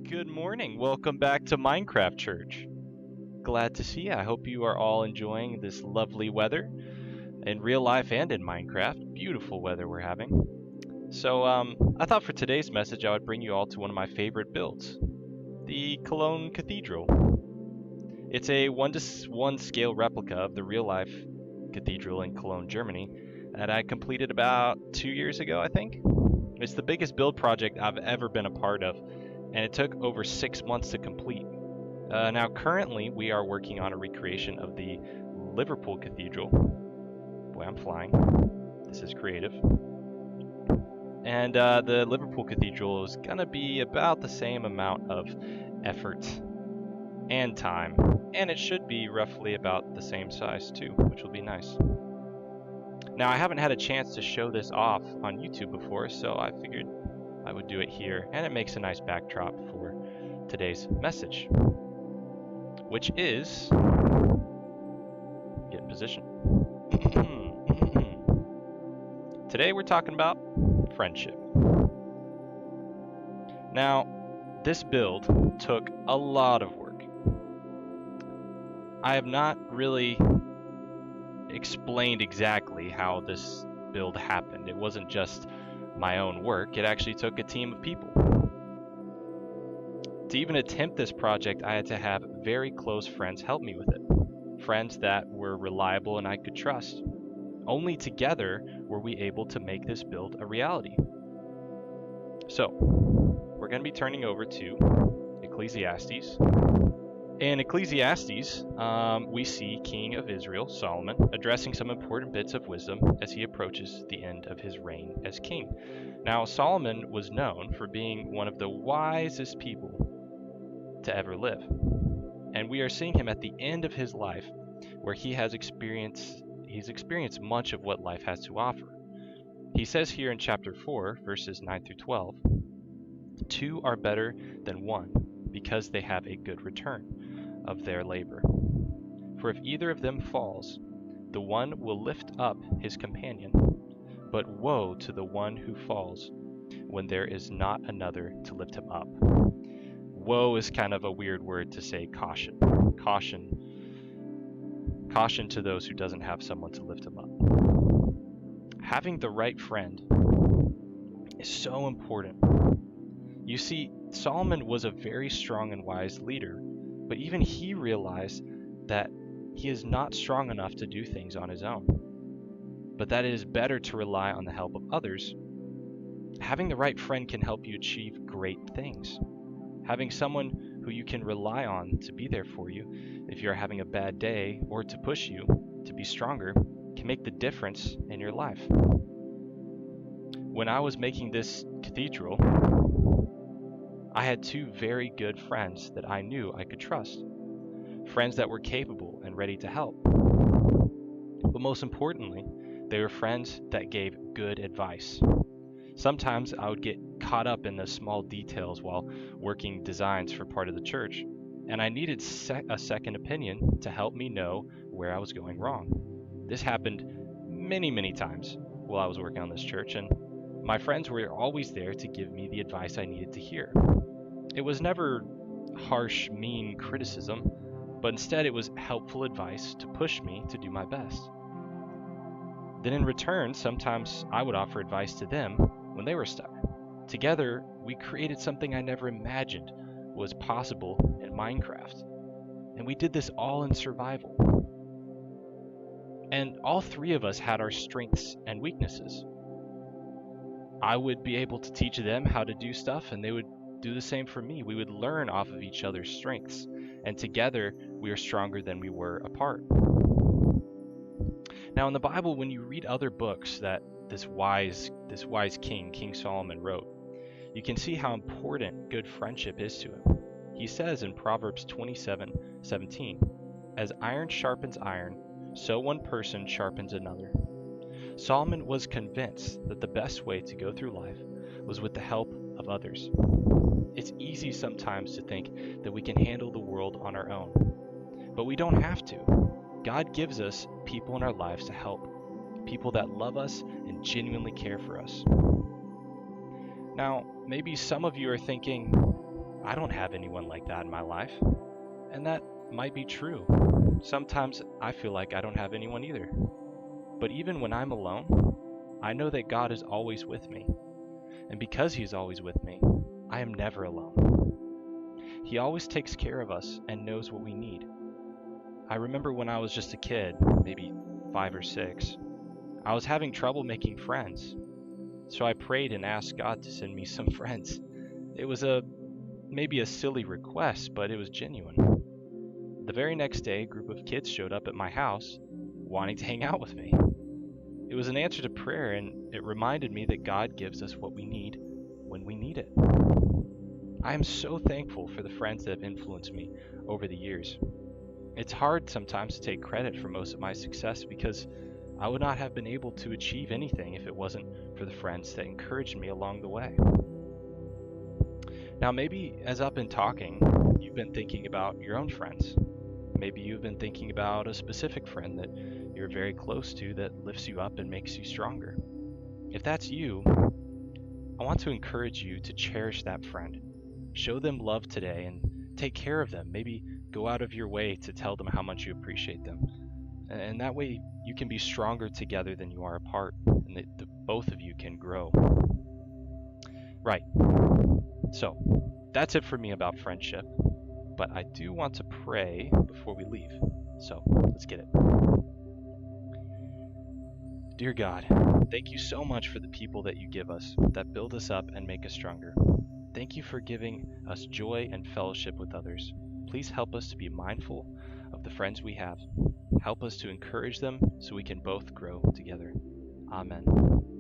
Good morning. Welcome back to Minecraft Church. Glad to see you. I hope you are all enjoying this lovely weather in real life and in Minecraft. Beautiful weather we're having. So, I thought for today's message I would bring you all to one of my favorite builds, the Cologne Cathedral. It's a 1:1 scale replica of the real life cathedral in Cologne, Germany that I completed about 2 years ago, I think. It's the biggest build project I've ever been a part of, and it took over 6 months to complete. Now currently we are working on a recreation of the Liverpool Cathedral. Boy, I'm flying. This is creative. And the Liverpool Cathedral is gonna be about the same amount of effort and time, and it should be roughly about the same size too, which will be nice. Now I haven't had a chance to show this off on YouTube before, so I figured I would do it here, and it makes a nice backdrop for today's message, which is, get in position. Today we're talking about friendship. Now, this build took a lot of work. I have not really explained exactly how this build happened. It wasn't just my own work, it actually took a team of people. To even attempt this project, I had to have very close friends help me with it. Friends that were reliable and I could trust. Only together were we able to make this build a reality. So, we're going to be turning over to Ecclesiastes. In Ecclesiastes, we see King of Israel, Solomon, addressing some important bits of wisdom as he approaches the end of his reign as king. Now, Solomon was known for being one of the wisest people to ever live. And we are seeing him at the end of his life, where he's experienced much of what life has to offer. He says here in chapter 4, verses 9 through 12, "Two are better than one, because they have a good return of their labor. For if either of them falls, the one will lift up his companion. But woe to the one who falls when there is not another to lift him up." Woe is kind of a weird word to say caution. Caution to those who doesn't have someone to lift him up. Having the right friend is so important. You see, Solomon was a very strong and wise leader, but even he realized that he is not strong enough to do things on his own, but that it is better to rely on the help of others. Having the right friend can help you achieve great things. Having someone who you can rely on to be there for you if you're having a bad day or to push you to be stronger can make the difference in your life. When I was making this cathedral, I had two very good friends that I knew I could trust. Friends that were capable and ready to help. But most importantly, they were friends that gave good advice. Sometimes I would get caught up in the small details while working designs for part of the church, and I needed a second opinion to help me know where I was going wrong. This happened many times while I was working on this church, and my friends were always there to give me the advice I needed to hear. It was never harsh, mean criticism, but instead it was helpful advice to push me to do my best. Then in return, sometimes I would offer advice to them when they were stuck. Together, we created something I never imagined was possible in Minecraft. And we did this all in survival. And all three of us had our strengths and weaknesses. I would be able to teach them how to do stuff, and they would do the same for me. We would learn off of each other's strengths, and together we are stronger than we were apart. Now in the Bible, when you read other books that this wise King Solomon wrote, you can see how important good friendship is to him. He says in Proverbs 27:17, "As iron sharpens iron, so one person sharpens another." Solomon was convinced that the best way to go through life was with the help of others. It's easy sometimes to think that we can handle the world on our own, but we don't have to. God gives us people in our lives to help, people that love us and genuinely care for us. Now, maybe some of you are thinking, I don't have anyone like that in my life. And that might be true. Sometimes I feel like I don't have anyone either. But even when I'm alone, I know that God is always with me. And because He is always with me, I am never alone. He always takes care of us and knows what we need. I remember when I was just a kid, maybe 5 or 6, I was having trouble making friends. So I prayed and asked God to send me some friends. It was maybe a silly request, but it was genuine. The very next day, a group of kids showed up at my house wanting to hang out with me. It was an answer to prayer, and it reminded me that God gives us what we need when we need it. I am so thankful for the friends that have influenced me over the years. It's hard sometimes to take credit for most of my success because I would not have been able to achieve anything if it wasn't for the friends that encouraged me along the way. Now, maybe as I've been talking, you've been thinking about your own friends. Maybe you've been thinking about a specific friend that you're very close to that lifts you up and makes you stronger. If that's you, I want to encourage you to cherish that friend. Show them love today and take care of them. Maybe go out of your way to tell them how much you appreciate them. And that way you can be stronger together than you are apart, and that both of you can grow. Right. So, that's it for me about friendship, but I do want to pray before we leave. So, let's get it. Dear God, thank you so much for the people that you give us, that build us up and make us stronger. Thank you for giving us joy and fellowship with others. Please help us to be mindful of the friends we have. Help us to encourage them so we can both grow together. Amen.